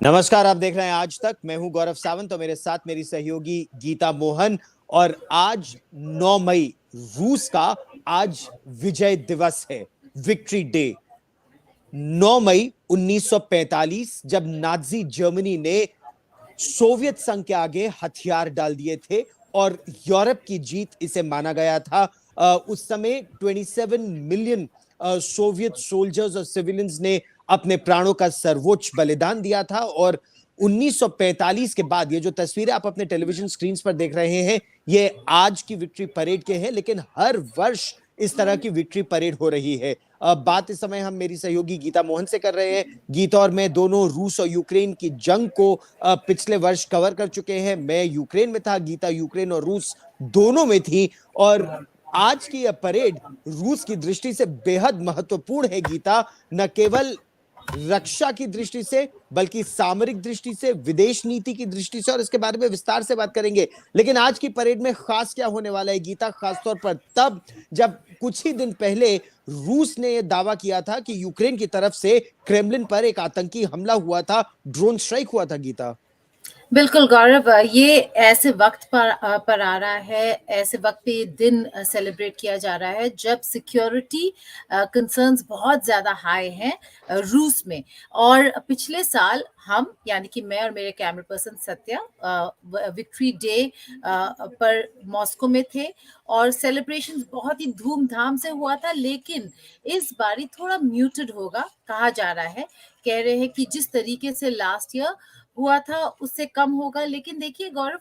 नमस्कार, आप देख रहे हैं आज तक। मैं हूं गौरव सावंत और मेरे साथ मेरी सहयोगी गीता मोहन। और आज 9 मई रूस का आज विजय दिवस है, विक्ट्री डे। 9 मई 1945 जब नाजी जर्मनी ने सोवियत संघ के आगे हथियार डाल दिए थे और यूरोप की जीत इसे माना गया था। उस समय 27 मिलियन सोवियत सोल्जर्स और सिविलियंस ने अपने प्राणों का सर्वोच्च बलिदान दिया था। और 1945 के बाद ये जो तस्वीरें आप अपने टेलीविजन स्क्रीन पर देख रहे हैं, ये आज की विक्ट्री परेड के हैं, लेकिन हर वर्ष इस तरह की विक्ट्री परेड हो रही है। बात इस समय हम मेरी सहयोगी गीता मोहन से कर रहे हैं। गीता और मैं दोनों रूस और यूक्रेन की जंग को पिछले वर्ष कवर कर चुके हैं। मैं यूक्रेन में था, गीता यूक्रेन और रूस दोनों में थी। और आज की यह परेड रूस की दृष्टि से बेहद महत्वपूर्ण है गीता, न केवल रक्षा की दृष्टि से बल्कि सामरिक दृष्टि से, विदेश नीति की दृष्टि से, और इसके बारे में विस्तार से बात करेंगे। लेकिन आज की परेड में खास क्या होने वाला है गीता, खासतौर पर तब जब कुछ ही दिन पहले रूस ने यह दावा किया था कि यूक्रेन की तरफ से क्रेमलिन पर एक आतंकी हमला हुआ था, ड्रोन स्ट्राइक हुआ था गीता। बिल्कुल गौरव, ये ऐसे वक्त पर आ रहा है, ऐसे वक्त पे ये दिन सेलिब्रेट किया जा रहा है जब सिक्योरिटी कंसर्न्स बहुत ज़्यादा हाई हैं रूस में। और पिछले साल हम यानी कि मैं और मेरे camera person Satya victory day पर मॉस्को में थे और सेलिब्रेशंस बहुत ही धूमधाम से हुआ था। लेकिन इस बारी थोड़ा म्यूटेड होगा कहा जा रहा है। कह रहे हैं कि जिस तरीके से लास्ट ईयर हुआ था उससे कम होगा। लेकिन देखिए गौरव,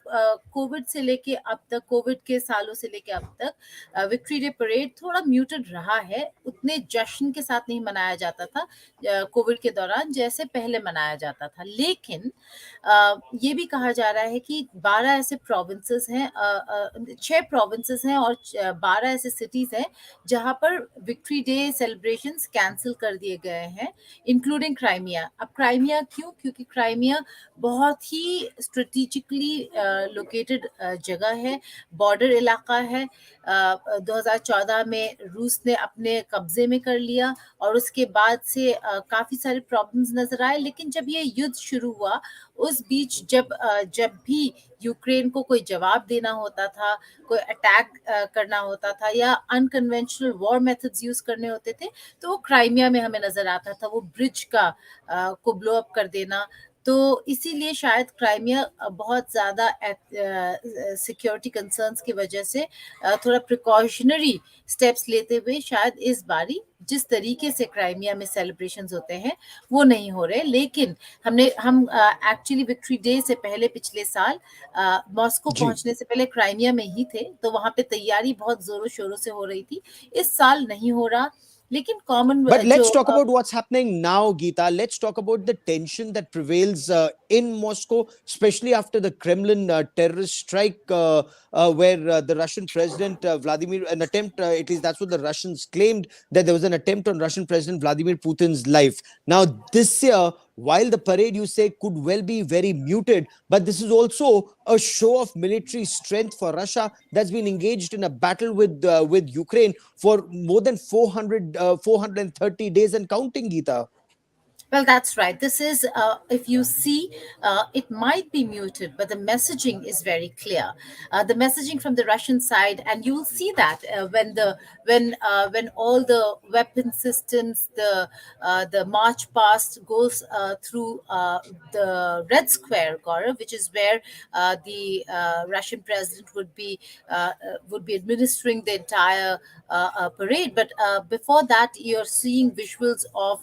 कोविड से लेके अब तक, कोविड के सालों से लेके अब तक विक्ट्री डे परेड थोड़ा म्यूटेड रहा है। उतने जश्न के साथ नहीं मनाया जाता था कोविड के दौरान जैसे पहले मनाया जाता था। लेकिन ये भी कहा जा रहा है कि 12 ऐसे प्रोविंसेस हैं, 6 प्रोविंसेस हैं और 12 ऐसे सिटीज हैं जहां पर विक्ट्री डे सेलिब्रेशंस कैंसिल कर दिए गए हैं, इंक्लूडिंग क्राइमिया। अब क्राइमिया क्यों? क्योंकि क्राइमिया बहुत ही स्ट्रेटेजिकली लोकेटेड जगह है, बॉर्डर इलाका है। 2014 में रूस ने अपने कब्जे में कर लिया और उसके बाद से काफी सारे प्रॉब्लम्स नजर आए। लेकिन जब ये युद्ध शुरू हुआ उस बीच जब भी यूक्रेन को कोई जवाब देना होता था, कोई अटैक करना होता था या अनकन्वेंशनल वॉर मेथड्स यूज करने होते थे, तो वो क्राइमिया में हमें नजर आता था, वो ब्रिज को ब्लो अप कर देना। तो इसीलिए शायद क्राइमिया बहुत ज़्यादा सिक्योरिटी कंसर्न्स की वजह से थोड़ा प्रिकॉशनरी स्टेप्स लेते हुए शायद इस बारी जिस तरीके से क्राइमिया में सेलिब्रेशंस होते हैं वो नहीं हो रहे। लेकिन हम एक्चुअली विक्ट्री डे से पहले पिछले साल मॉस्को पहुंचने से पहले क्राइमिया में ही थे, तो वहां पे तैयारी बहुत जोरों शोरों से हो रही थी। इस साल नहीं हो रहा। लेकिन common But let's talk about what's happening now, Geeta. Let's talk about the tension that prevails in Moscow, especially after the Kremlin terrorist strike, where the Russian president Vladimir, an attempt, at least that's what the Russians claimed, that there was an attempt on Russian President Vladimir Putin's life. Now, this year, while the parade, you say, could well be very muted, but this is also a show of military strength for Russia that's been engaged in a battle with Ukraine for more than 430 days and counting, Geeta. Well, that's right. This is, if you see, it might be muted, but the messaging is very clear. The messaging from the Russian side, and you will see that when all the weapon systems, the march past goes through the Red Square, Gaurav, which is where the Russian president would be administering the entire parade. But before that, you're seeing visuals of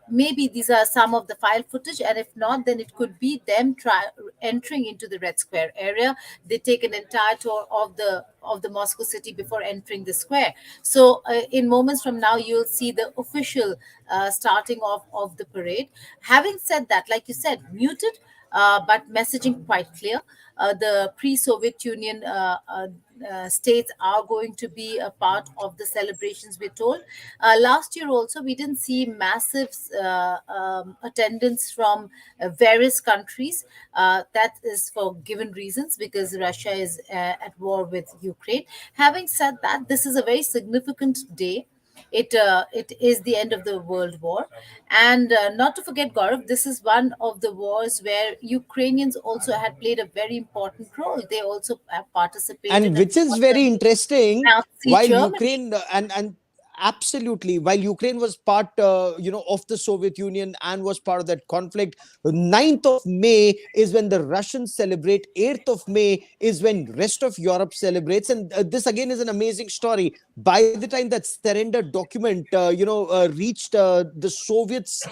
maybe these are some of the file footage, and if not, then it could be them entering into the Red Square area. They take an entire tour of the Moscow city before entering the square. So in moments from now, you'll see the official starting of the parade. Having said that, like you said, muted, but messaging quite clear. The pre-Soviet Union states are going to be a part of the celebrations, we're told. Last year also, we didn't see massive attendance from various countries. That is for given reasons, because Russia is at war with Ukraine. Having said that, this is a very significant day It is the end of the World War, and not to forget, Gaurav, this is one of the wars where Ukrainians also had played a very important role. They also participated And and which is fought very against interesting, Nazi while Germany. Ukraine and absolutely, while Ukraine was part of the Soviet Union and was part of that conflict, 9th of May is when the Russians celebrate, 8th of May is when rest of Europe celebrates. And this again is an amazing story. By the time that surrender document reached the Soviets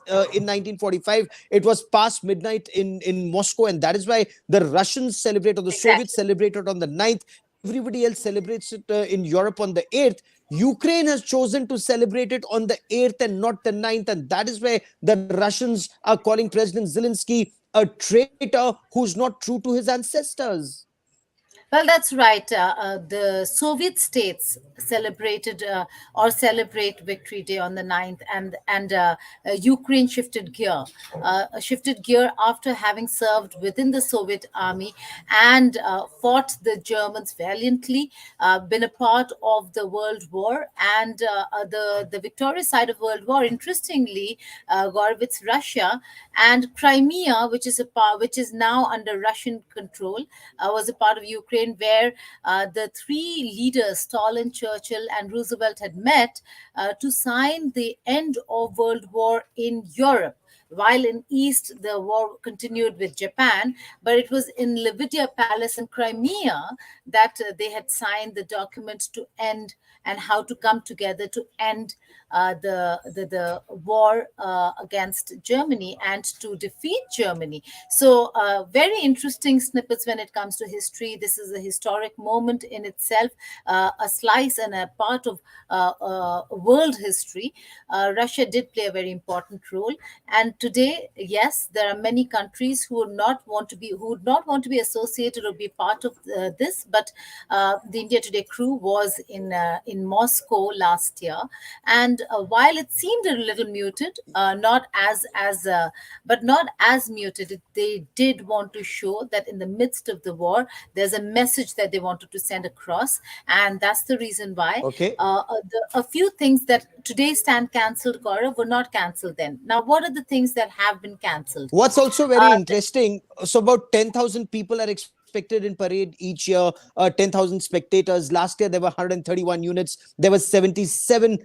in 1945, it was past midnight in Moscow, and that is why the Russians celebrate, or the Soviets Exactly. celebrated on the 9th. Everybody else celebrates it in Europe on the 8th. Ukraine has chosen to celebrate it on the 8th and not the 9th. And that is why the Russians are calling President Zelensky a traitor who's not true to his ancestors. Well, that's right. The Soviet states celebrated or celebrate Victory Day on the 9th, and Ukraine shifted gear after having served within the Soviet army and fought the Germans valiantly, been a part of the World War, and the victorious side of World War. Interestingly, Gaurav, it's Russia and Crimea, which is now under Russian control, was a part of Ukraine, where the three leaders, Stalin, Churchill, and Roosevelt, had met to sign the end of World War in Europe. While in East, the war continued with Japan, but it was in Levidia Palace in Crimea that they had signed the document to end and how to come together to end the war against Germany and to defeat Germany. So, very interesting snippets when it comes to history. This is a historic moment in itself, a slice and a part of world history. Russia did play a very important role, and today, yes, there are many countries who would not want to be associated or be part of this. But the India Today crew was in Moscow last year, and while it seemed a little muted, not as but not as muted, they did want to show that in the midst of the war, there's a message that they wanted to send across, and that's the reason why Okay. a few things that today stand cancelled, Gaurav, were not cancelled then. Now, what are the things that have been cancelled? What's also Uh, very interesting, so about 10,000 people are expected in parade each year, 10,000 spectators. Last year, there were 131 units. There were 77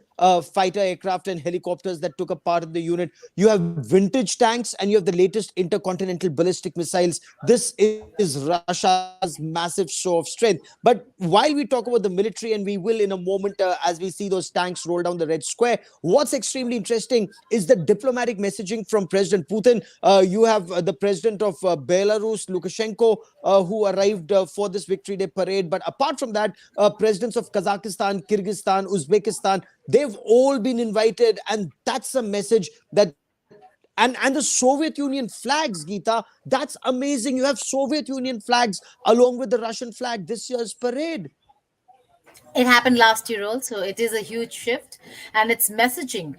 fighter aircraft and helicopters that took a part in the unit. You have vintage tanks and you have the latest intercontinental ballistic missiles. This is Russia's massive show of strength. But while we talk about the military, and we will in a moment as we see those tanks roll down the Red Square, what's extremely interesting is the diplomatic messaging from President Putin. You have the president of Belarus, Lukashenko, who arrived for this Victory Day parade. But apart from that, presidents of Kazakhstan, Kyrgyzstan, Uzbekistan, they've all been invited. And that's a message that, and the Soviet Union flags, Geeta, that's amazing. You have Soviet Union flags along with the Russian flag this year's parade. It happened last year also. It is a huge shift, and it's messaging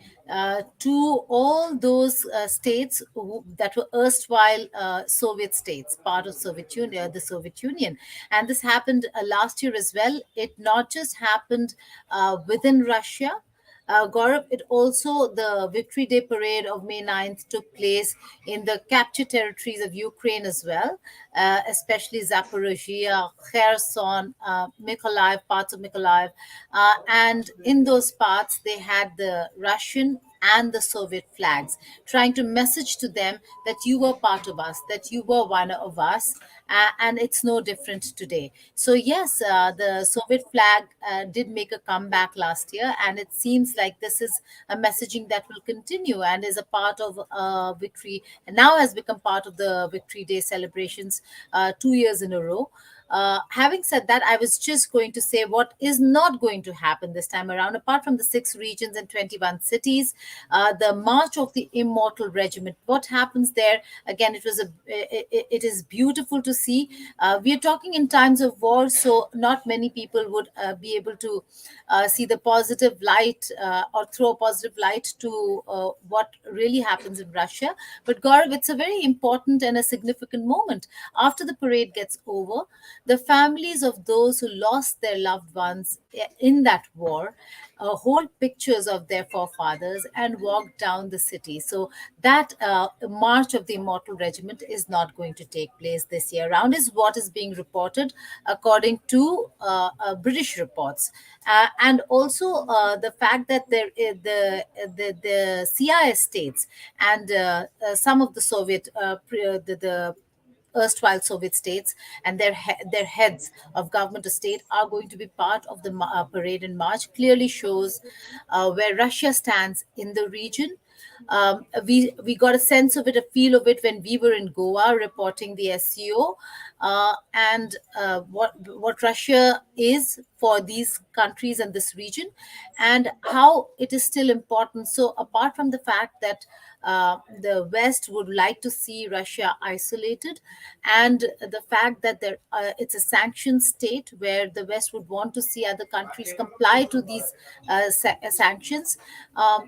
to all those states that were erstwhile Soviet states, part of Soviet Union, the Soviet Union. And this happened last year as well. It not just happened within Russia. Gaurav, it also, the Victory Day parade of May 9th took place in the captured territories of Ukraine as well, especially Zaporozhia, Kherson, Mykolaiv, parts of Mykolaiv. And in those parts, they had the Russian and the Soviet flags, trying to message to them that you were part of us, that you were one of us, and it's no different today. So, yes, the Soviet flag did make a comeback last year, and it seems like this is a messaging that will continue and is a part of Victory, and now has become part of the Victory Day celebrations 2 years in a row. Having said that, I was just going to say what is not going to happen this time around. Apart from the 6 regions and 21 cities, the March of the Immortal Regiment. What happens there? Again, it is beautiful to see. We are talking in times of war, so not many people would be able to see the positive light or throw a positive light to what really happens in Russia. But Gaurav, it's a very important and a significant moment. After the parade gets over, The families of those who lost their loved ones in that war hold pictures of their forefathers and walk down the city. So that march of the Immortal Regiment is not going to take place this year round, is what is being reported according to British reports. And also the fact that the CIS states and some of the Soviet the erstwhile Soviet states and their heads of government or state are going to be part of the parade in March, clearly shows where Russia stands in the region. We got a sense of it, a feel of it when we were in Goa reporting the SCO, and what Russia is for these countries and this region, and how it is still important. So apart from the fact that the West would like to see Russia isolated, and the fact that it's a sanctioned state where the West would want to see other countries comply to these sanctions,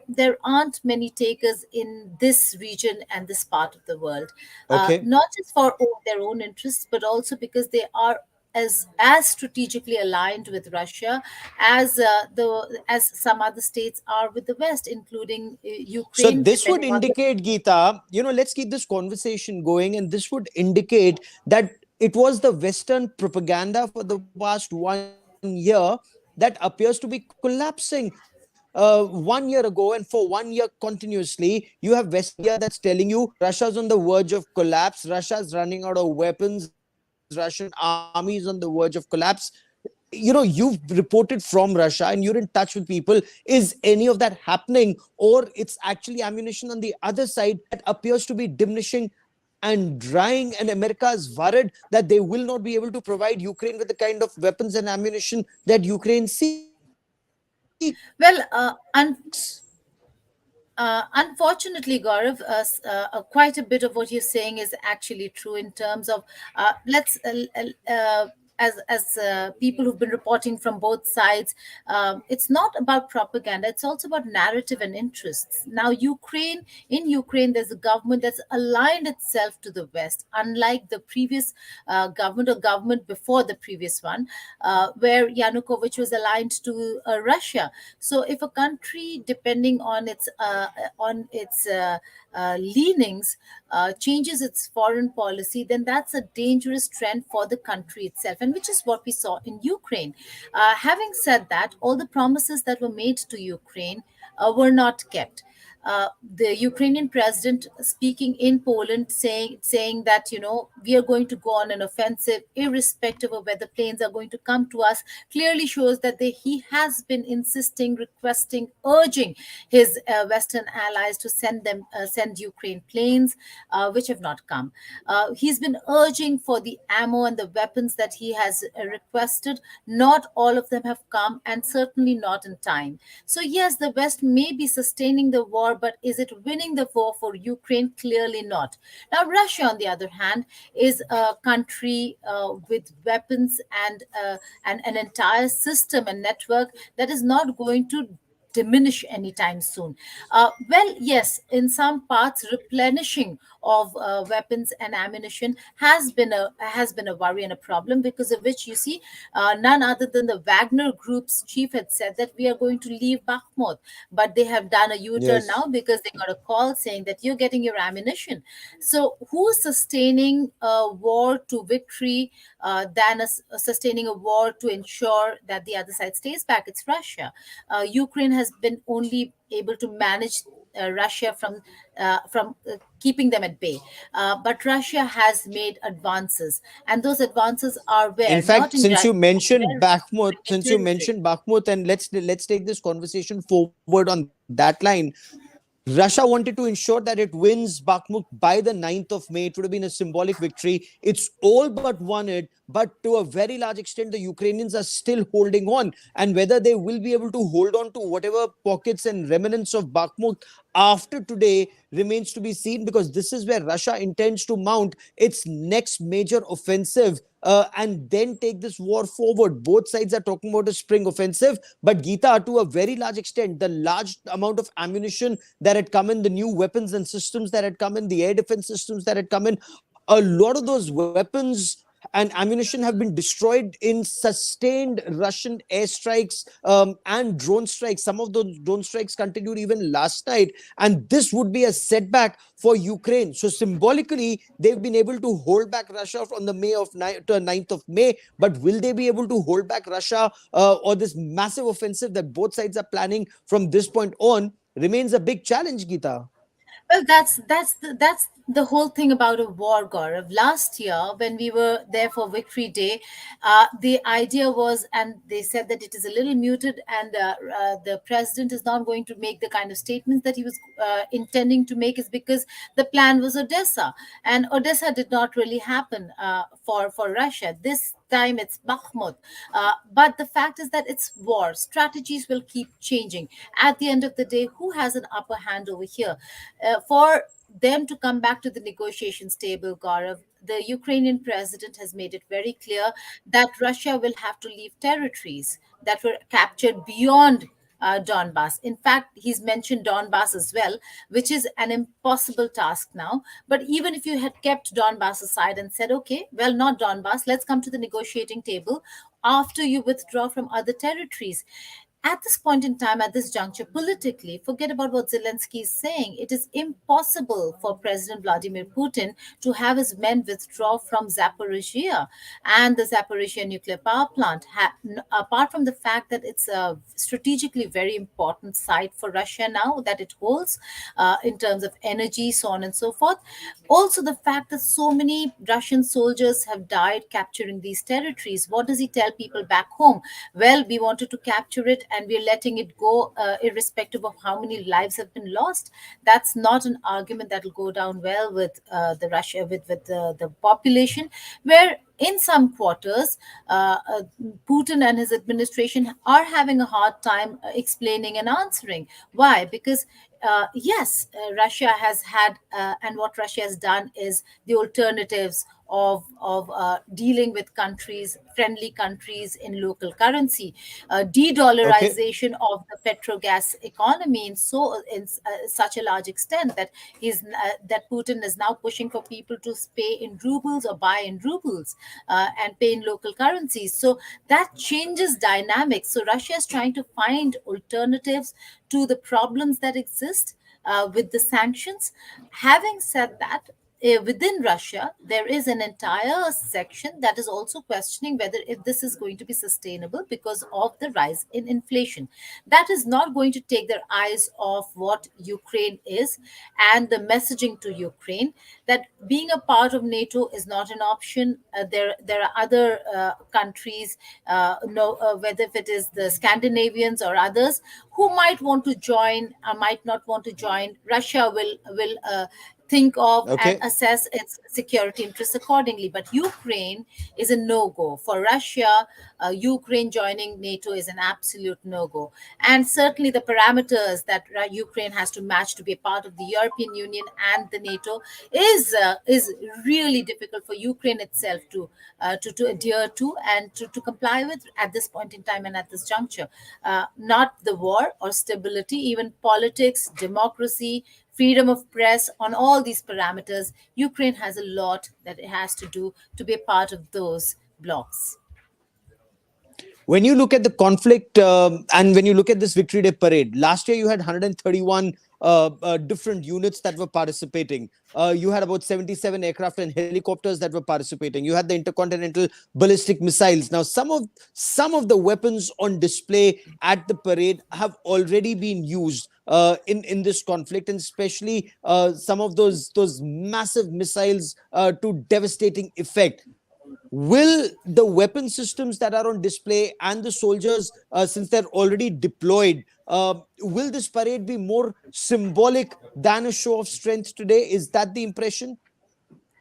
there aren't many takers in this region and this part of the world, Okay. not just for their own interests, but also because they are as strategically aligned with Russia as some other states are with the West, including So Ukraine, this would depending on the. indicate, Geeta, let's keep this conversation going, and this would indicate that it was the Western propaganda for the past 1 year that appears to be collapsing. 1 year ago, and for 1 year continuously, you have Western media that's telling you Russia's on the verge of collapse, Russia's running out of weapons, Russian army is on the verge of collapse. You've reported from Russia and you're in touch with people. Is any of that happening, or it's actually ammunition on the other side that appears to be diminishing and drying, and America is worried that they will not be able to provide Ukraine with the kind of weapons and ammunition that Ukraine seeks? Well, unfortunately, Gaurav, quite a bit of what you're saying is actually true in terms of let's as people who've been reporting from both sides, it's not about propaganda. It's also about narrative and interests. Now, in Ukraine, there's a government that's aligned itself to the West, unlike the previous government or government before the previous one, where Yanukovych was aligned to Russia. So, if a country, depending on its leanings, changes its foreign policy, then that's a dangerous trend for the country itself, and which is what we saw in Ukraine. Having said that, all the promises that were made to Ukraine were not kept. The Ukrainian president speaking in Poland, saying that we are going to go on an offensive irrespective of whether planes are going to come to us, clearly shows that he has been insisting, requesting, urging his Western allies to send Ukraine planes, which have not come. He's been urging for the ammo and the weapons that he has requested. Not all of them have come, and certainly not in time. So yes, the West may be sustaining the war, but is it winning the war for Ukraine? Clearly not. Now, Russia, on the other hand, is a country with weapons and an entire system and network that is not going to diminish anytime soon. Well, yes, in some parts, replenishing of weapons and ammunition has been a worry and a problem, because of which you see none other than the Wagner Group's chief had said that we are going to leave Bakhmut, but they have done a U-turn now Yes. because they got a call saying that you're getting your ammunition. So who's sustaining a war to victory than sustaining a war to ensure that the other side stays back? It's Russia. Ukraine has been only able to manage Russia from keeping them at bay. But Russia has made advances, and those advances are In where fact, not in since you mentioned where Bakhmut, military. and let's take this conversation forward on that line. Russia wanted to ensure that it wins Bakhmut by the 9th of May. It would have been a symbolic victory. It's all but won it, but to a very large extent, the Ukrainians are still holding on. And whether they will be able to hold on to whatever pockets and remnants of Bakhmut after today remains to be seen, because this is where Russia intends to mount its next major offensive. And then take this war forward. Both sides are talking about a spring offensive, but Geeta, to a very large extent, the large amount of ammunition that had come in, the new weapons and systems that had come in, the air defense systems that had come in, a lot of those weapons and ammunition have been destroyed in sustained Russian airstrikes and drone strikes. Some of those drone strikes continued even last night, and this would be a setback for Ukraine. So symbolically, they've been able to hold back Russia from the May of 9th of May. But will they be able to hold back Russia or this massive offensive that both sides are planning from this point on? Remains a big challenge, Geeta. Well, that's the whole thing about a war, Gaurav. Last year, when we were there for Victory Day, the idea was, and they said that it is a little muted, and the president is not going to make the kind of statements that he was intending to make, is because the plan was Odessa, and Odessa did not really happen for Russia. This time it's Bakhmut. But the fact is that it's war. Strategies will keep changing. At the end of the day, who has an upper hand over here? For them to come back to the negotiations table, Gaurav, the Ukrainian president has made it very clear that Russia will have to leave territories that were captured beyond Donbass. In fact, he's mentioned Donbass as well, which is an impossible task now. But even if you had kept Donbass aside and said, okay, well, not Donbass, let's come to the negotiating table after you withdraw from other territories. At this point in time, at this juncture, politically, forget about what Zelensky is saying. It is impossible for President Vladimir Putin to have his men withdraw from Zaporizhia and the Zaporizhia nuclear power plant. Apart from the fact that it's a strategically very important site for Russia now that it holds in terms of energy, so on and so forth. Also, the fact that so many Russian soldiers have died capturing these territories. What does he tell people back home? Well, we wanted to capture it and we're letting it go, irrespective of how many lives have been lost. That's not an argument that will go down well with the Russia, with the population, where in some quarters, Putin and his administration are having a hard time explaining and answering. Why? Because yes, Russia has had, and what Russia has done is the alternatives of dealing with countries, friendly countries in local currency, Okay. de-dollarization of the petrogas economy in such a large extent that that Putin is now pushing for people to pay in rubles or buy in rubles and pay in local currencies. So that changes dynamics. So Russia is trying to find alternatives to the problems that exist with the sanctions. Having said that, within Russia, there is an entire section that is also questioning whether if this is going to be sustainable because of the rise in inflation. That is not going to take their eyes off what Ukraine is and the messaging to Ukraine that being a part of NATO is not an option. There are other countries, no, whether if it is the Scandinavians or others, who might want to join or might not want to join. Russia will think of and Okay. assess its security interests accordingly. But Ukraine is a no go. For Russia, Ukraine joining NATO is an absolute no go. And certainly the parameters that Ukraine has to match to be a part of the European Union and the NATO is really difficult for Ukraine itself to adhere to and to comply with at this point in time and at this juncture. Not the war or stability, even politics, democracy, freedom of press, on all these parameters, Ukraine has a lot that it has to do to be a part of those blocks. When you look at the conflict and when you look at this Victory Day parade, last year you had 131 different units that were participating. You had about 77 aircraft and helicopters that were participating. You had the intercontinental ballistic missiles. Now, some of the weapons on display at the parade have already been used in this conflict, and especially some of those massive missiles to devastating effect. Will the weapon systems that are on display and the soldiers, since they're already deployed, will this parade be more symbolic than a show of strength today? Is that the impression?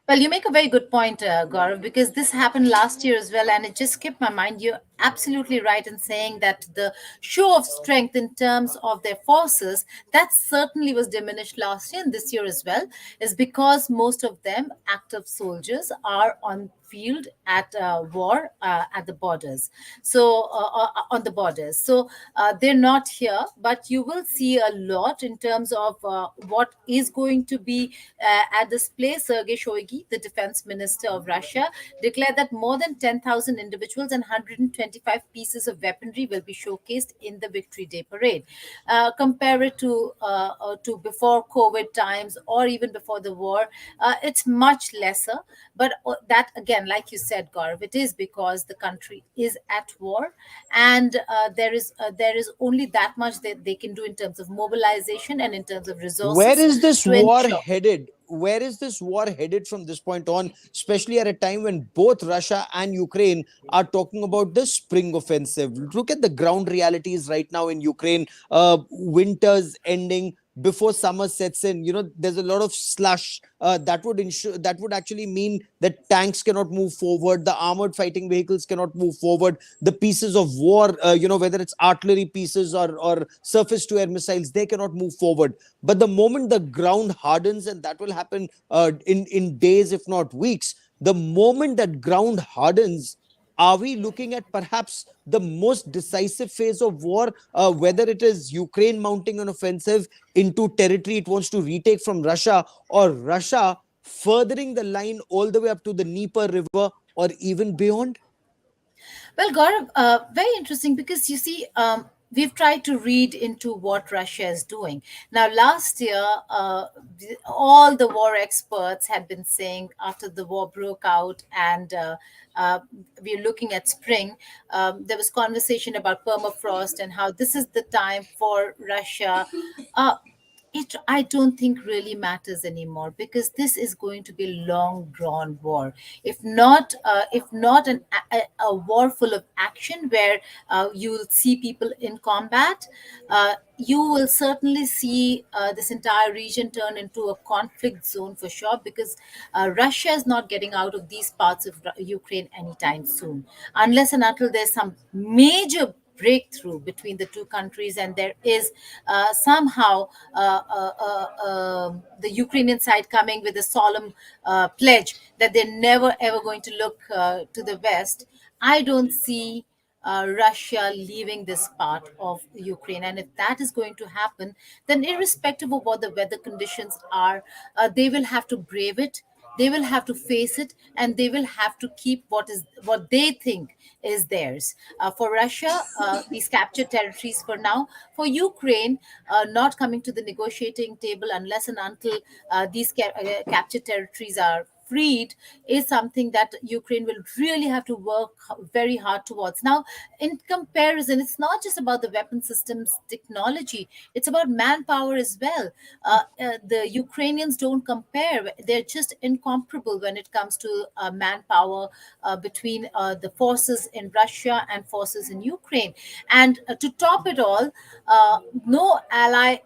Well, you make a very good point, Gaurav, because this happened last year as well, and it just skipped my mind. You're absolutely right in saying that the show of strength in terms of their forces, that certainly was diminished last year and this year as well, is because most of them, active soldiers, are on field at war at the borders. So on the borders. So they're not here, but you will see a lot in terms of what is going to be at this place. Sergei Shoigu, the defense minister of Russia, declared that more than 10,000 individuals and 125 pieces of weaponry will be showcased in the Victory Day parade. Compare it to before COVID times or even before the war, it's much lesser. But that again, like you said, Gaurav, it is because the country is at war, and there is only that much that they can do in terms of mobilization and in terms of Where resources is this to war ensure. headed? Where is this war headed from this point on, especially at a time when both Russia and Ukraine are talking about the spring offensive? Look at the ground realities right now in Ukraine. Winter's ending before summer sets in. There's a lot of slush that would actually mean that tanks cannot move forward, the armored fighting vehicles cannot move forward, the pieces of war, whether it's artillery pieces or surface to air missiles, they cannot move forward. But the moment the ground hardens, and that will happen in days, if not weeks, the moment that ground hardens, are we looking at perhaps the most decisive phase of war, whether it is Ukraine mounting an offensive into territory it wants to retake from Russia, or Russia furthering the line all the way up to the Dnieper River or even beyond? Well, Gaurav, very interesting because you see, we've tried to read into what Russia is doing. Now, last year, all the war experts had been saying after the war broke out and uh, we're looking at spring, there was conversation about permafrost and how this is the time for Russia. Uh, it I don't think really matters anymore because this is going to be a long drawn war, if not a war full of action where you will see people in combat. You will certainly see this entire region turn into a conflict zone for sure, because Russia is not getting out of these parts of Ukraine anytime soon, unless and until there's some major breakthrough between the two countries, and there is somehow the Ukrainian side coming with a solemn pledge that they're never ever going to look to the West. I don't see Russia leaving this part of Ukraine. And if that is going to happen, then irrespective of what the weather conditions are, they will have to brave it, they will have to face it, and they will have to keep what they think is theirs. For Russia, these captured territories for now. For Ukraine, not coming to the negotiating table unless and until these captured territories are freed is something that Ukraine will really have to work very hard towards. Now, in comparison, it's not just about the weapon systems technology, it's about manpower as well. The Ukrainians don't compare, they're just incomparable when it comes to manpower between the forces in Russia and forces in Ukraine. And to top it all, no ally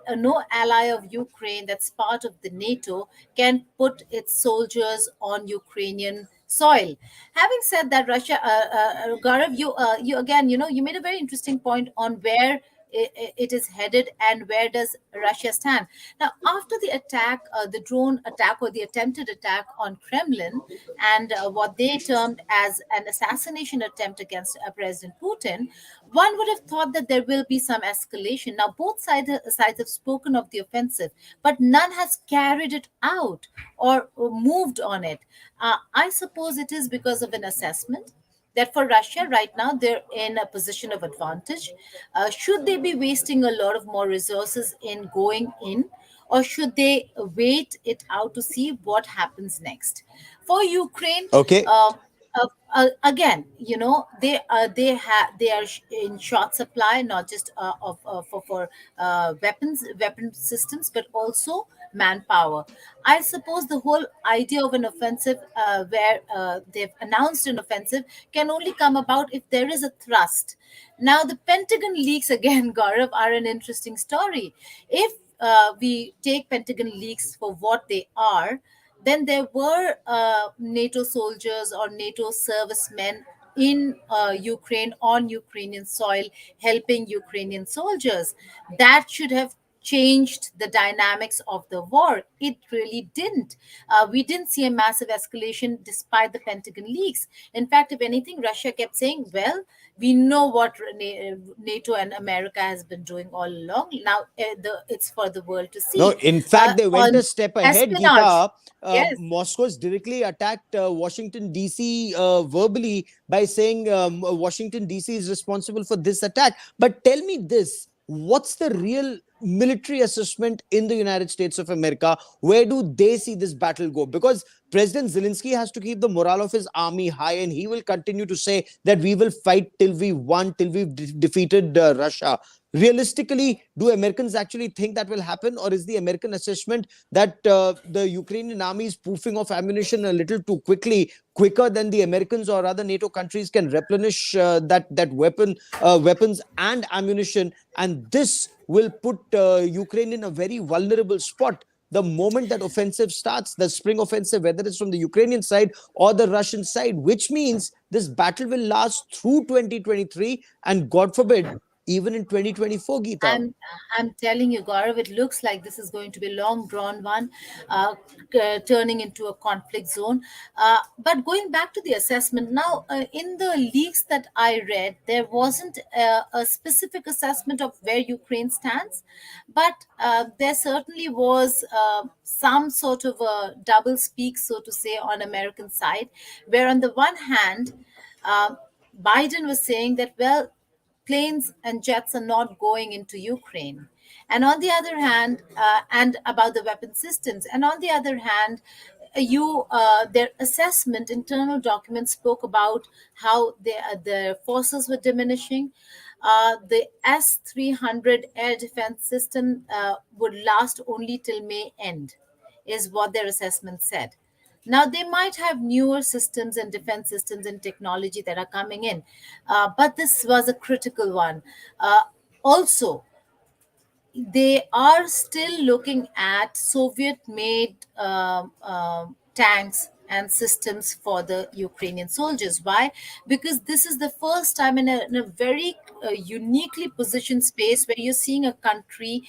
of Ukraine that's part of the NATO can put its soldiers on Ukrainian soil. Having said that, Russia, Gaurav, you again, you made a very interesting point on where it is headed and where does Russia stand. Now, after the attack, the drone attack or the attempted attack on Kremlin, and what they termed as an assassination attempt against President Putin, one would have thought that there will be some escalation. Now, both sides have spoken of the offensive, but none has carried it out or moved on it. I suppose it is because of an assessment that for Russia right now, they're in a position of advantage. Should they be wasting a lot of more resources in going in, or should they wait it out to see what happens next? For Ukraine, Okay. again, they are in short supply, not just for weapon systems, but also manpower. I suppose the whole idea of an offensive, where they've announced an offensive, can only come about if there is a thrust. Now, the Pentagon leaks again, Gaurav, are an interesting story. If we take Pentagon leaks for what they are, then there were NATO soldiers or NATO servicemen in Ukraine, on Ukrainian soil, helping Ukrainian soldiers. That should have changed the dynamics of the war. It really didn't. We didn't see a massive escalation despite the Pentagon leaks. In fact, if anything, Russia kept saying, well, we know what NATO and America has been doing all along. Now it's for the world to No, see. in fact, they went On a step ahead, espionage. Geeta. Yes. Moscow's directly attacked Washington, D.C. Verbally by saying Washington, D.C. is responsible for this attack. But tell me this, what's the real military assessment in the United States of America? Where do they see this battle go? Because President Zelensky has to keep the morale of his army high, and he will continue to say that we will fight till we won, till we've defeated Russia. Realistically, do Americans actually think that will happen, or is the American assessment that the Ukrainian army is poofing off ammunition a little too quickly, quicker than the Americans or other NATO countries can replenish weapons and ammunition, and this will put Ukraine in a very vulnerable spot the moment that offensive starts, the spring offensive, whether it's from the Ukrainian side or the Russian side, which means this battle will last through 2023 and, God forbid, even in 2024, Geeta. I'm telling you, Gaurav, it looks like this is going to be a long drawn one, turning into a conflict zone. But going back to the assessment, now in the leaks that I read, there wasn't a specific assessment of where Ukraine stands, but there certainly was some sort of a double speak, so to say, on American side, where on the one hand, uh, Biden was saying that, well, planes and jets are not going into Ukraine. And on the other hand, and about the weapon systems. And on the other hand, their assessment, internal documents spoke about how the forces were diminishing. The S-300 air defense system would last only till May end, is what their assessment said. Now, they might have newer systems and defense systems and technology that are coming in, but this was a critical one. Also, they are still looking at Soviet made tanks and systems for the Ukrainian soldiers. Why? Because this is the first time in a very uniquely positioned space where you're seeing a country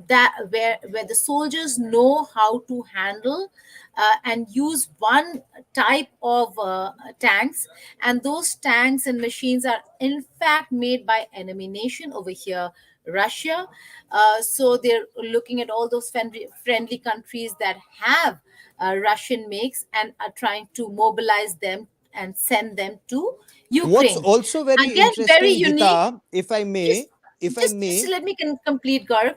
where the soldiers know how to handle and use one type of tanks, and those tanks and machines are in fact made by enemy nation over here, Russia. So they're looking at all those friendly countries that have Russian makes and are trying to mobilize them and send them to What's Ukraine. also very Again, very interesting, unique. Geeta, Just, if I just may, let me complete, Gaurav.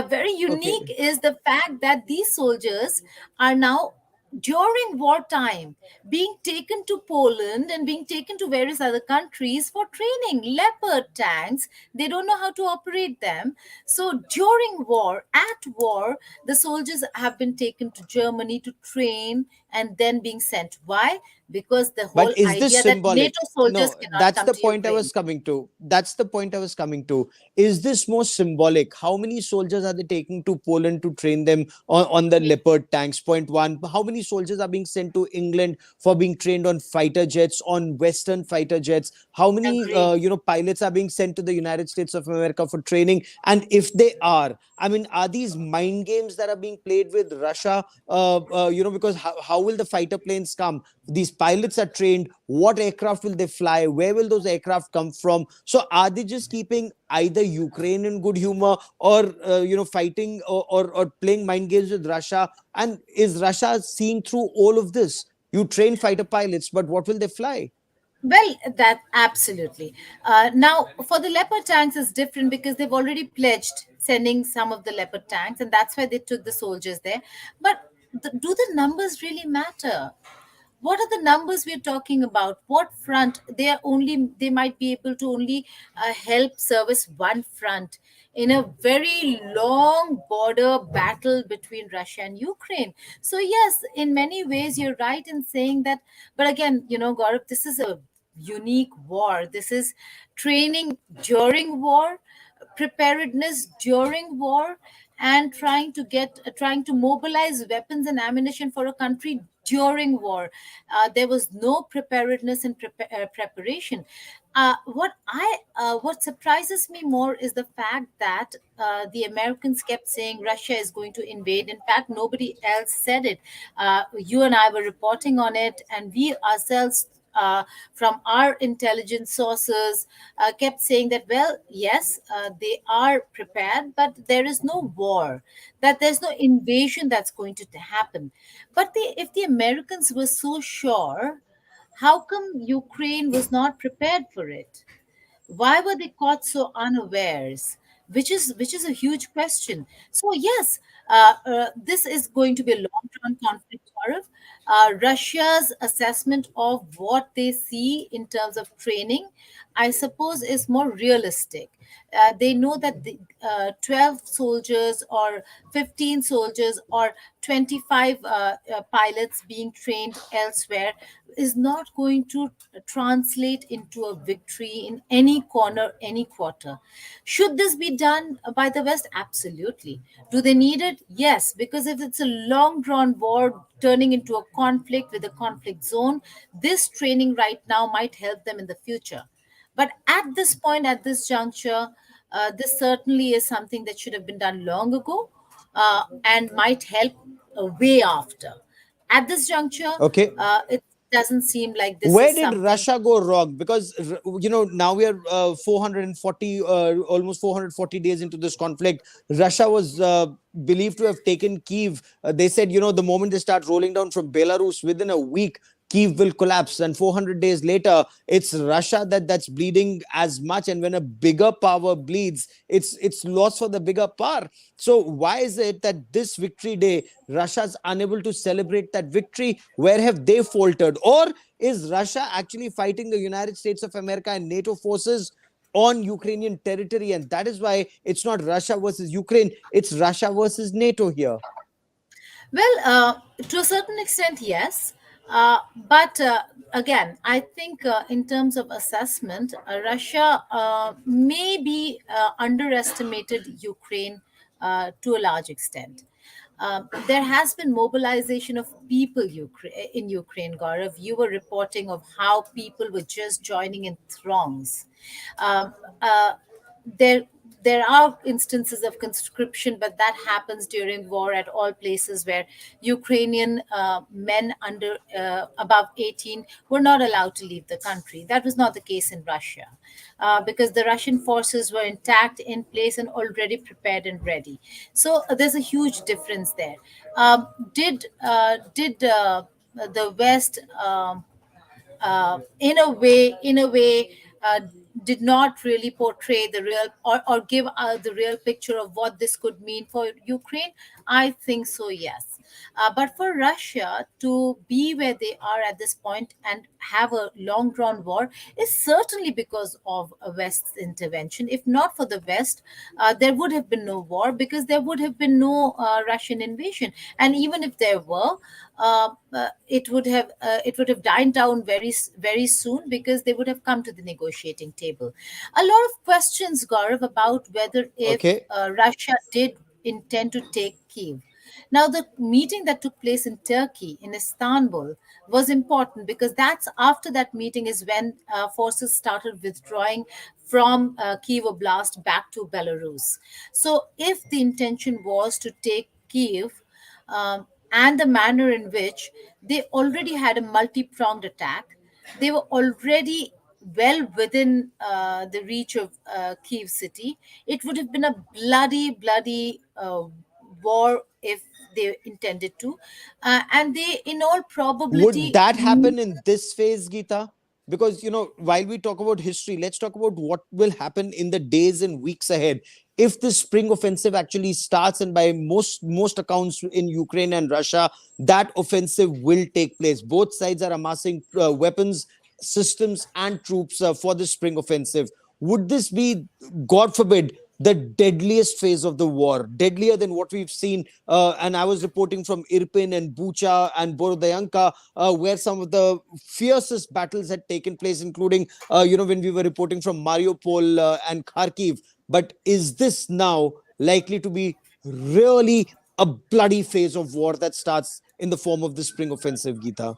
Very okay. unique is the fact that these soldiers are now, during wartime, being taken to Poland and being taken to various other countries for training. Leopard tanks, they don't know how to operate them. So during war, at war, the soldiers have been taken to Germany to train and then being sent. Why? Because the But whole is this idea that NATO symbolic? soldiers No, cannot that's come the to point I Ukraine. was coming to. That's the point I was coming to. Is this more symbolic? How many soldiers are they taking to Poland to train them on the Leopard tanks? Point one. How many soldiers are being sent to England for being trained on fighter jets, on Western fighter jets? How many Agree. pilots are being sent to the United States of America for training? And if they are, I mean, are these mind games that are being played with Russia? Because how will the fighter planes come? These pilots are trained. What aircraft will they fly? Where will those aircraft come from? So are they just keeping either Ukraine in good humor, or fighting, or playing mind games with Russia? And is Russia seeing through all of this? You train fighter pilots, but what will they fly? Well, that absolutely. Now, for the Leopard tanks, is different because they've already pledged sending some of the Leopard tanks, and that's why they took the soldiers there. But do the numbers really matter? What are the numbers we're talking about? What front? They might be able to only help service one front in a very long border battle between Russia and Ukraine. So yes, in many ways you're right in saying that. But again, Gaurav, this is a unique war. This is training during war, preparedness during war, and trying to mobilize weapons and ammunition for a country during war. There was no preparedness and preparation. What surprises me more is the fact that the Americans kept saying Russia is going to invade. In fact, nobody else said it. You and I were reporting on it, and we ourselves, from our intelligence sources, kept saying that, well, yes, they are prepared, but there is no war, that there's no invasion that's going to happen. But if the Americans were so sure, how come Ukraine was not prepared for it? Why were they caught so unawares? Which is a huge question. So yes, this is going to be a long-term conflict, Gaurav. Russia's assessment of what they see in terms of training, I suppose, is more realistic. They know that the 12 soldiers or 15 soldiers or 25 pilots being trained elsewhere is not going to translate into a victory in any corner, any quarter. Should this be done by the West? Absolutely. Do they need it? Yes, because if it's a long drawn war turning into a conflict with a conflict zone, this training right now might help them in the future. But at this point, at this juncture, this certainly is something that should have been done long ago, and might help way after. At this juncture, Okay. it doesn't seem like this Where is did something. Russia go wrong? Because now we are 440, almost 440 days into this conflict. Russia was believed to have taken Kiev. They said, the moment they start rolling down from Belarus, within a week, Kiev will collapse. And 400 days later, it's Russia that's bleeding as much. And when a bigger power bleeds, it's loss for the bigger power. So why is it that this victory day, Russia's unable to celebrate that victory? Where have they faltered? Or is Russia actually fighting the United States of America and NATO forces on Ukrainian territory? And that is why it's not Russia versus Ukraine, it's Russia versus NATO here. Well, to a certain extent, yes. But again, I think in terms of assessment, Russia maybe underestimated Ukraine to a large extent. There has been mobilization of people in Ukraine, Gaurav. You were reporting of how people were just joining in throngs. Um, uh, there there are instances of conscription, but that happens during war at all places where Ukrainian men under above 18 were not allowed to leave the country. That was not the case in Russia, because the Russian forces were intact, in place, and already prepared and ready. So there's a huge difference there. Did the West, in a way, did not really portray the real, or give the real picture of what this could mean for Ukraine? I think so, yes. But for Russia to be where they are at this point and have a long drawn war is certainly because of a West's intervention. If not for the West, there would have been no war, because there would have been no Russian invasion. And even if there were, it would have died down very soon, because they would have come to the negotiating table. A lot of questions, Gaurav, about whether if Okay. Russia did intend to take Kiev. Now, the meeting that took place in Turkey, in Istanbul, was important, because that's after that meeting is when forces started withdrawing from Kiev Oblast back to Belarus. So, if the intention was to take Kiev, and the manner in which they already had a multi pronged attack, they were already well within the reach of Kiev city. It would have been a bloody war if they intended to. And they, in all Would probability, that happen in this phase, Geeta? Because, while we talk about history, let's talk about what will happen in the days and weeks ahead. If the spring offensive actually starts, and by most accounts in Ukraine and Russia, that offensive will take place. Both sides are amassing weapons, systems, and troops for the spring offensive. Would this be, God forbid, the deadliest phase of the war, deadlier than what we've seen? And I was reporting from Irpin and Bucha and Borodyanka, where some of the fiercest battles had taken place, including, when we were reporting from Mariupol and Kharkiv. But is this now likely to be really a bloody phase of war that starts in the form of the spring offensive, Geeta?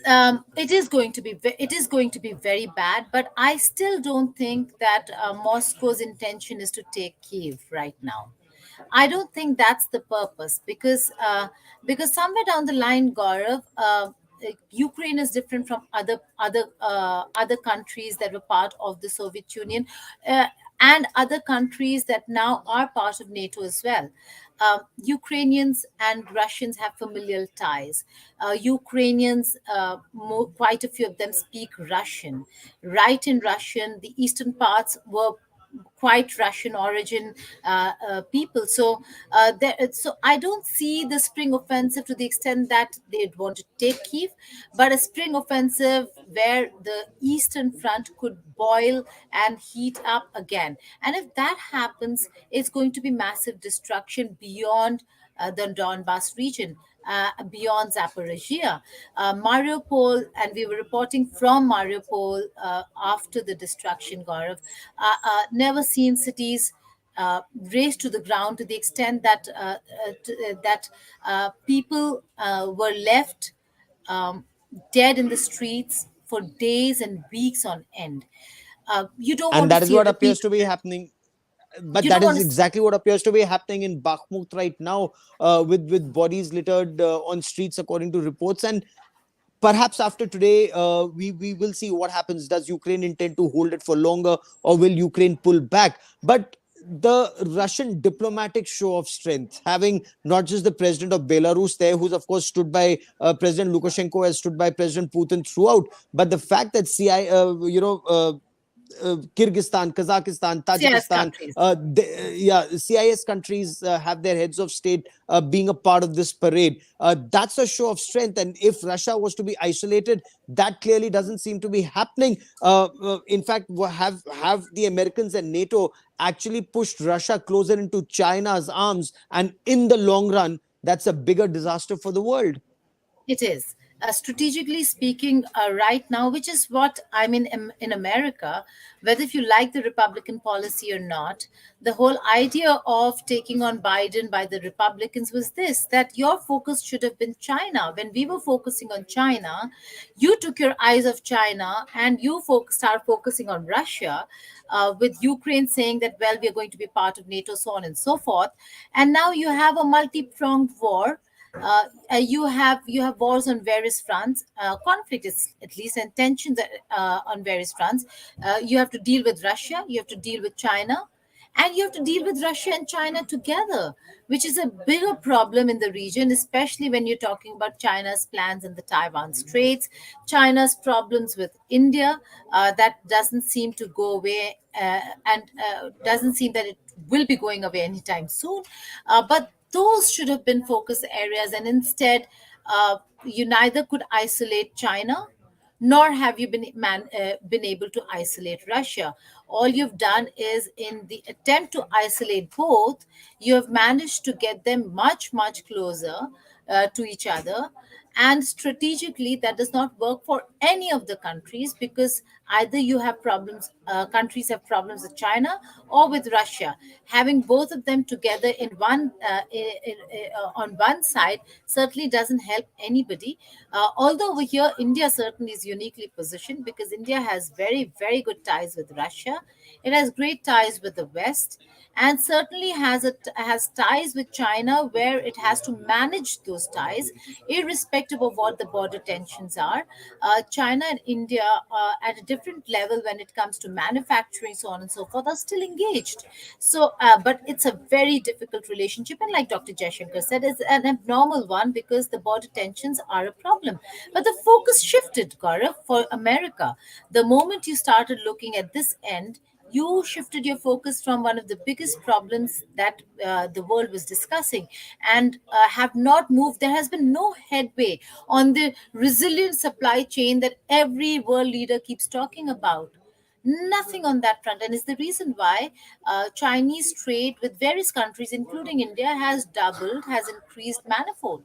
It is going to be very bad, but I still don't think that Moscow's intention is to take Kiev right now. I don't think that's the purpose, because somewhere down the line, Gaurav, Ukraine is different from other countries that were part of the Soviet Union, uh, and other countries that now are part of NATO as well. Ukrainians and Russians have familial ties. Ukrainians, quite a few of them speak Russian. Write in Russian. The eastern parts were quite Russian origin people. So I don't see the spring offensive to the extent that they'd want to take Kiev, but a spring offensive where the Eastern Front could boil and heat up again. And if that happens, it's going to be massive destruction beyond the Donbas region. Beyond Zaporizhia, Mariupol, and we were reporting from Mariupol after the destruction, Gaurav. Never seen cities razed to the ground to the extent that people were left dead in the streets for days and weeks on end. You don't And want to that is see a what repeat appears to of be that. happening. But You that don't want is to. exactly what appears to be happening in Bakhmut right now, with bodies littered on streets, according to reports. And perhaps after today, we will see what happens. Does Ukraine intend to hold it for longer, or will Ukraine pull back? But the Russian diplomatic show of strength, having not just the president of Belarus there, who's of course stood by President Lukashenko, has stood by President Putin throughout, but the fact that Kyrgyzstan, Kazakhstan, CIS Tajikistan, countries. yeah, CIS countries have their heads of state being a part of this parade. That's a show of strength. And if Russia was to be isolated, that clearly doesn't seem to be happening. In fact, have the Americans and NATO actually pushed Russia closer into China's arms? And in the long run, that's a bigger disaster for the world. It is. Strategically speaking, right now, which is what I mean in America, whether if you like the Republican policy or not, the whole idea of taking on Biden by the Republicans was this, that your focus should have been China. When we were focusing on China, you took your eyes off China and you start focusing on Russia, with Ukraine saying that, well, we are going to be part of NATO, so on and so forth. And now you have a multi pronged war. You have wars on various fronts. Conflict is at least, and tensions on various fronts. You have to deal with Russia. You have to deal with China, and you have to deal with Russia and China together, which is a bigger problem in the region, especially when you're talking about China's plans in the Taiwan Straits, China's problems with India, that doesn't seem to go away, and doesn't seem that it will be going away anytime soon. But those should have been focus areas, and instead, you neither could isolate China, nor have you been able to isolate Russia. All you've done is, in the attempt to isolate both, you have managed to get them much, much closer to each other. And strategically, that does not work for any of the countries, because either you have problems, countries have problems with China or with Russia. Having both of them together on one side certainly doesn't help anybody. Although over here, India certainly is uniquely positioned, because India has very, very good ties with Russia. It has great ties with the West, and certainly has ties with China, where it has to manage those ties, irrespective of what the border tensions are. China and India, at a different level when it comes to manufacturing, so on and so forth, are still engaged. But it's a very difficult relationship, and like Dr. Jaishankar said, it's an abnormal one, because the border tensions are a problem. But the focus shifted, Gaurav, for America. The moment you started looking at this end, you shifted your focus from one of the biggest problems that the world was discussing, and have not moved. There has been no headway on the resilient supply chain that every world leader keeps talking about. Nothing on that front, and is the reason why Chinese trade with various countries, including India, has doubled, has increased manifold.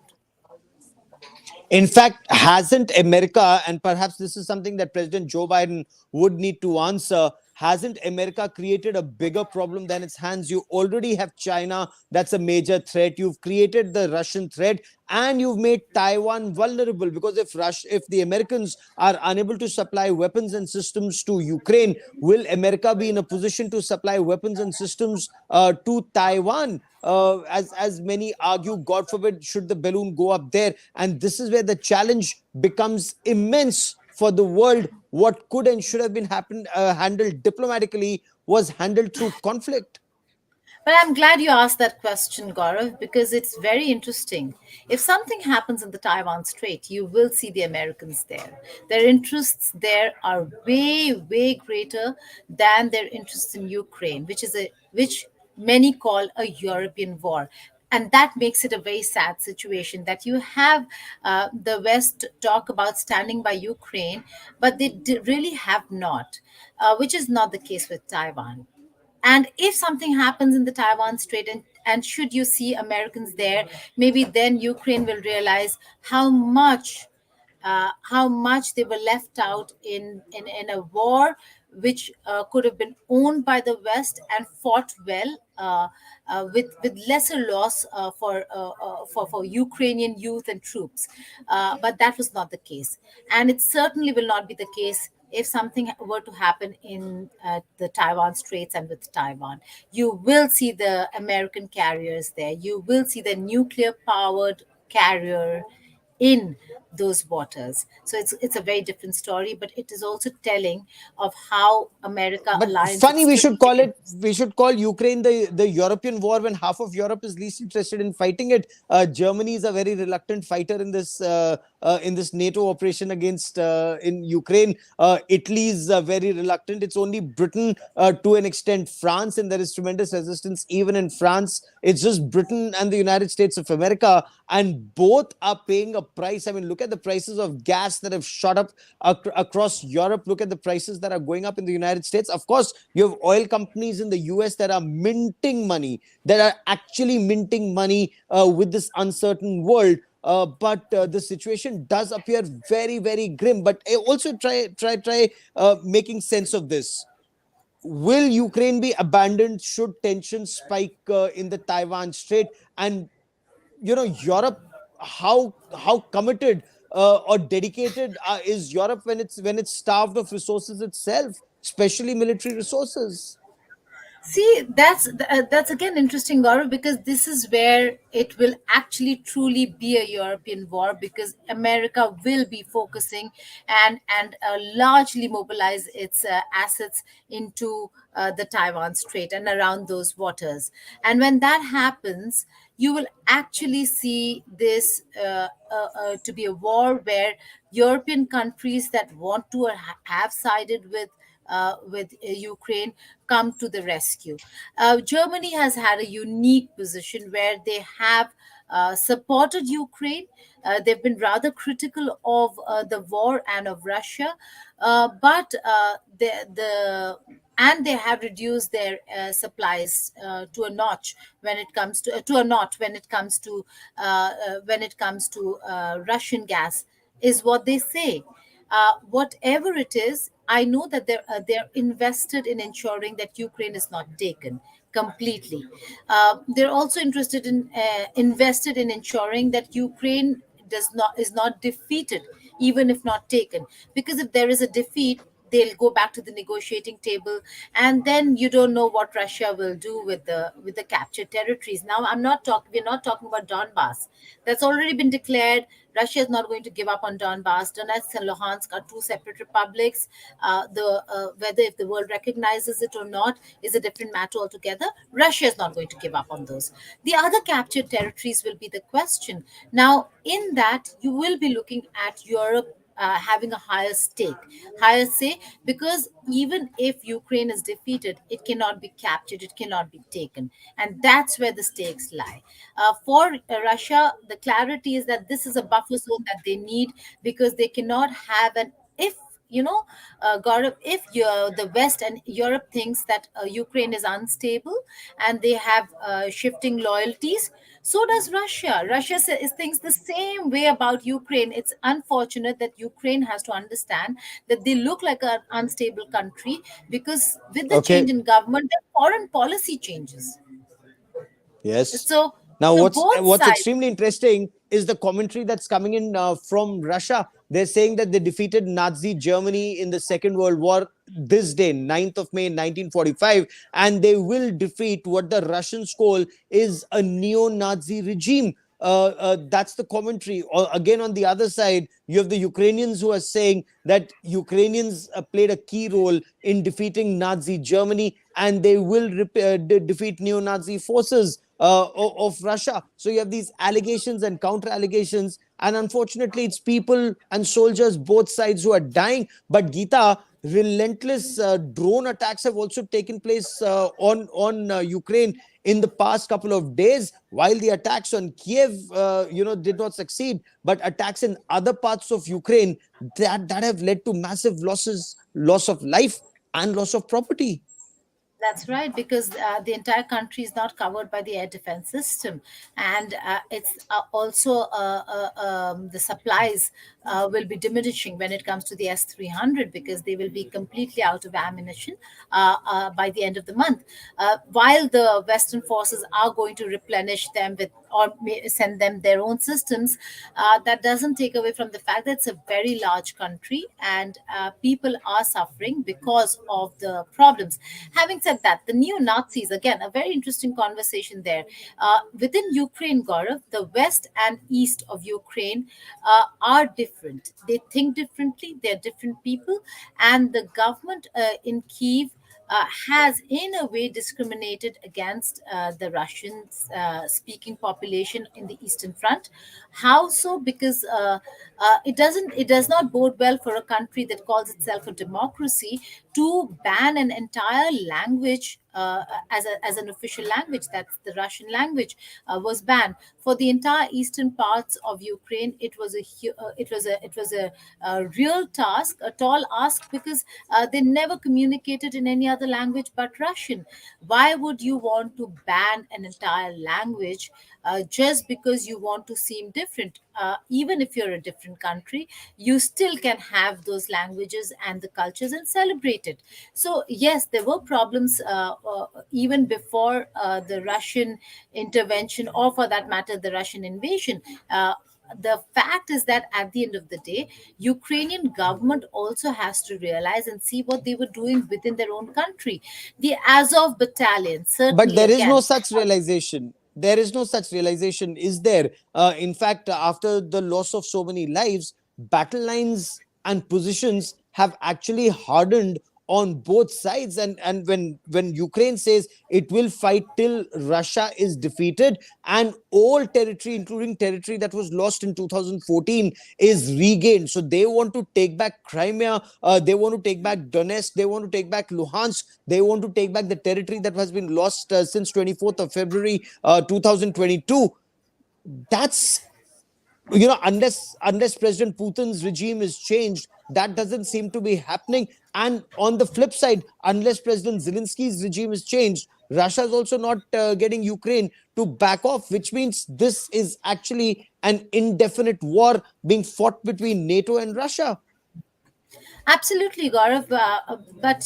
In fact, hasn't America, and perhaps this is something that President Joe Biden would need to answer, hasn't America created a bigger problem than its hands? You already have China, that's a major threat. You've created the Russian threat, and you've made Taiwan vulnerable, because if the Americans are unable to supply weapons and systems to Ukraine, will America be in a position to supply weapons and systems to Taiwan? As many argue, God forbid, should the balloon go up there. And this is where the challenge becomes immense for the world. What could and should have been handled diplomatically was handled through conflict. But I'm glad you asked that question, Gaurav, because it's very interesting. If something happens in the Taiwan Strait, you will see the Americans there. Their interests there are way, way greater than their interests in Ukraine, which many call a European war. And that makes it a very sad situation that you have the West talk about standing by Ukraine, but they really have not, which is not the case with Taiwan. And if something happens in the Taiwan Strait, and should you see Americans there, maybe then Ukraine will realize how much they were left out in a war which could have been owned by the West and fought well, with lesser loss for Ukrainian youth and troops. But that was not the case. And it certainly will not be the case if something were to happen in the Taiwan Straits and with Taiwan. You will see the American carriers there. You will see the nuclear powered carrier in those waters. So it's a very different story, but it is also telling of how America But aligns its funny, strategic interests. we should call Ukraine the European war, when half of Europe is least interested in fighting it. Germany is a very reluctant fighter in this NATO operation against in Ukraine. Italy is very reluctant. It's only Britain, to an extent, France, and there is tremendous resistance even in France. It's just Britain and the United States of America, and both are paying a price. I mean, look at the prices of gas that have shot up across Europe. Look at the prices that are going up in the United States. Of course, you have oil companies in the US that are minting money, that are actually minting money with this uncertain world. But the situation does appear very, very grim. But also try making sense of this. Will Ukraine be abandoned should tensions spike in the Taiwan Strait? And Europe, how committed or dedicated is Europe when it's starved of resources itself, especially military resources? See, that's again interesting, Gaurav, because this is where it will actually truly be a European war, because America will be focusing and largely mobilize its assets into the Taiwan Strait and around those waters. And when that happens, you will actually see this to be a war where European countries that want to or have sided with Ukraine come to the rescue. Germany has had a unique position where they have supported Ukraine. They've been rather critical of the war and of Russia, but and they have reduced their supplies to a notch when it comes to a knot when it comes to Russian gas, is what they say. Whatever it is, I know that they're invested in ensuring that Ukraine is not taken completely. They're also invested in ensuring that Ukraine is not defeated, even if not taken. Because if there is a defeat, they'll go back to the negotiating table, and then you don't know what Russia will do with the captured territories. Now, we're not talking about Donbass. That's already been declared. Russia is not going to give up on Donbass. Donetsk and Luhansk are two separate republics. The Whether if the world recognizes it or not is a different matter altogether. Russia is not going to give up on those. The other captured territories will be the question. Now, in that, you will be looking at Europe having a higher say, because even if Ukraine is defeated, it cannot be captured, it cannot be taken. And that's where the stakes lie. For Russia, the clarity is that this is a buffer zone that they need, because they cannot have an if you know Gaurav, if the West and Europe thinks that Ukraine is unstable and they have shifting loyalties, So does Russia. Russia thinks the same way about Ukraine. It's unfortunate that Ukraine has to understand that they look like an unstable country because with the change Okay. in government, their foreign policy changes. Yes. So, Now, so both what's sides. extremely interesting is the commentary that's coming in from Russia. They're saying that they defeated Nazi Germany in the Second World War this day, 9th of May 1945, and they will defeat what the Russians call is a neo-Nazi regime. That's the commentary. Again, on the other side, you have the Ukrainians who are saying that Ukrainians played a key role in defeating Nazi Germany, and they will defeat neo-Nazi forces of Russia. So you have these allegations and counter allegations, and unfortunately, it's people and soldiers both sides who are dying. But Geeta, relentless drone attacks have also taken place on Ukraine in the past couple of days. While the attacks on Kiev, did not succeed, but attacks in other parts of Ukraine that have led to massive losses, loss of life, and loss of property. That's right, because the entire country is not covered by the air defense system, and it's also the supplies will be diminishing when it comes to the S-300 because they will be completely out of ammunition by the end of the month. While the Western forces are going to replenish them with or send them their own systems, that doesn't take away from the fact that it's a very large country and people are suffering because of the problems. Having said that, the neo Nazis, again, a very interesting conversation there. Within Ukraine, Gaurav, the west and east of Ukraine are different. They think differently, they're different people, and the government in Kiev has, in a way, discriminated against the Russian speaking population in the Eastern Front. How so? Because it does not bode well for a country that calls itself a democracy to ban an entire language as an official language. That's the Russian language was banned for the entire eastern parts of Ukraine. It was a real task, a tall ask, because they never communicated in any other language but Russian. Why would you want to ban an entire language just because you want to seem different? Even if you're a different country, you still can have those languages and the cultures and celebrate it. So, yes, there were problems even before the Russian intervention, or for that matter, the Russian invasion. The fact is that at the end of the day, Ukrainian government also has to realize and see what they were doing within their own country. The Azov battalion, But certainly, there is no again. such realization. There is no such realization, is there? In fact, after the loss of so many lives, battle lines and positions have actually hardened on both sides. And when Ukraine says it will fight till Russia is defeated, and all territory, including territory that was lost in 2014, is regained. So they want to take back Crimea, they want to take back Donetsk, they want to take back Luhansk, they want to take back the territory that has been lost since 24th of February 2022. That's, unless President Putin's regime is changed, that doesn't seem to be happening. And on the flip side, unless President Zelensky's regime is changed, Russia is also not getting Ukraine to back off, which means this is actually an indefinite war being fought between NATO and Russia. Absolutely, Gaurav. But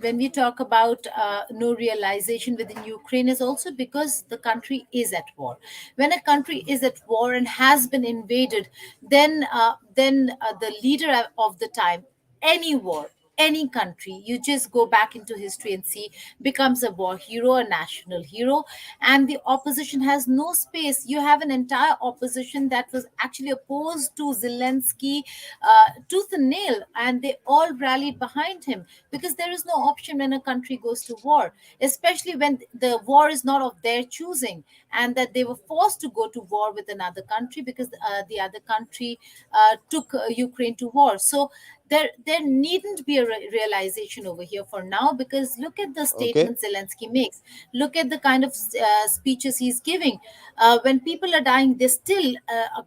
when we talk about no realization within Ukraine, is also because the country is at war. When a country is at war and has been invaded, then the leader of the time, any war, any country, you just go back into history and see, becomes a war hero, a national hero, and the opposition has no space. You have an entire opposition that was actually opposed to Zelensky tooth and nail, and they all rallied behind him because there is no option when a country goes to war, especially when the war is not of their choosing, and that they were forced to go to war with another country because the other country took Ukraine to war. So there needn't be a realization over here for now, because look at the Okay. statements Zelensky makes. Look at the kind of speeches he's giving. When people are dying, they're still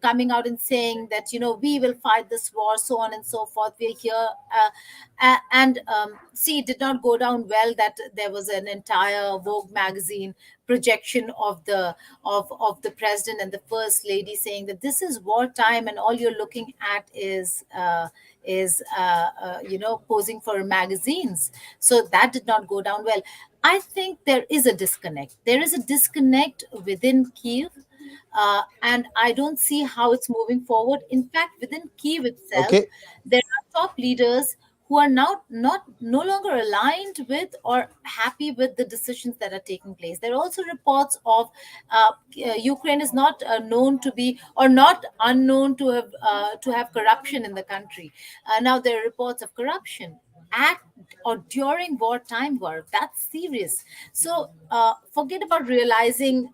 coming out and saying that, we will fight this war, so on and so forth. We're here. And see, it did not go down well that there was an entire Vogue magazine projection of the president and the first lady saying that this is wartime and all you're looking at is posing for magazines. So that did not go down well. I think there is a disconnect. There is a disconnect within Kiev, and I don't see how it's moving forward. In fact, within Kiev itself, Okay. there are top leaders who are now not no longer aligned with or happy with the decisions that are taking place. There are also reports of Ukraine is not known to be or not unknown to have corruption in the country. Now there are reports of corruption at or during wartime work. That's serious. So forget about realizing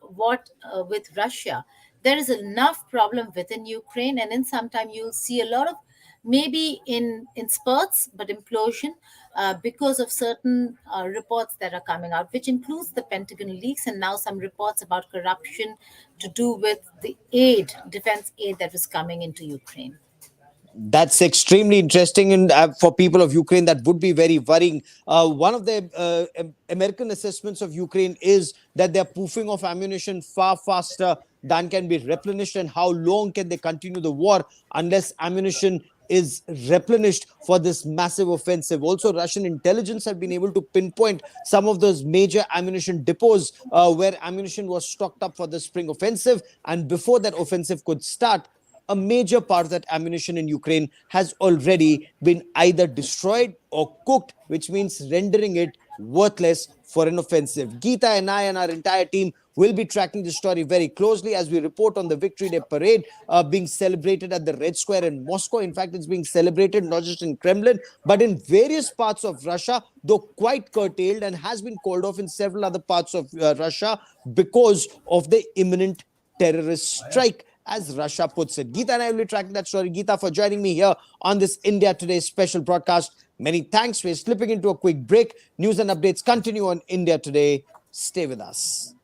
what with Russia. There is enough problem within Ukraine, and in some time you'll see a lot of, maybe in spurts, but implosion because of certain reports that are coming out, which includes the Pentagon leaks and now some reports about corruption to do with the defense aid that was coming into Ukraine. That's extremely interesting, and for people of Ukraine, that would be very worrying. One of the American assessments of Ukraine is that they're proofing of ammunition far faster than can be replenished, and how long can they continue the war unless ammunition is replenished for this massive offensive. Also, Russian intelligence have been able to pinpoint some of those major ammunition depots where ammunition was stocked up for the spring offensive, and before that offensive could start, a major part of that ammunition in Ukraine has already been either destroyed or cooked, which means rendering it worthless for an offensive. Geeta and I and our entire team will be tracking this story very closely as we report on the Victory Day parade being celebrated at the Red Square in Moscow. In fact, it's being celebrated not just in Kremlin, but in various parts of Russia, though quite curtailed, and has been called off in several other parts of Russia because of the imminent terrorist strike, as Russia puts it. Geeta and I will be tracking that story. Geeta, for joining me here on this India Today special broadcast. Many thanks. We're slipping into a quick break. News and updates continue on India Today. Stay with us.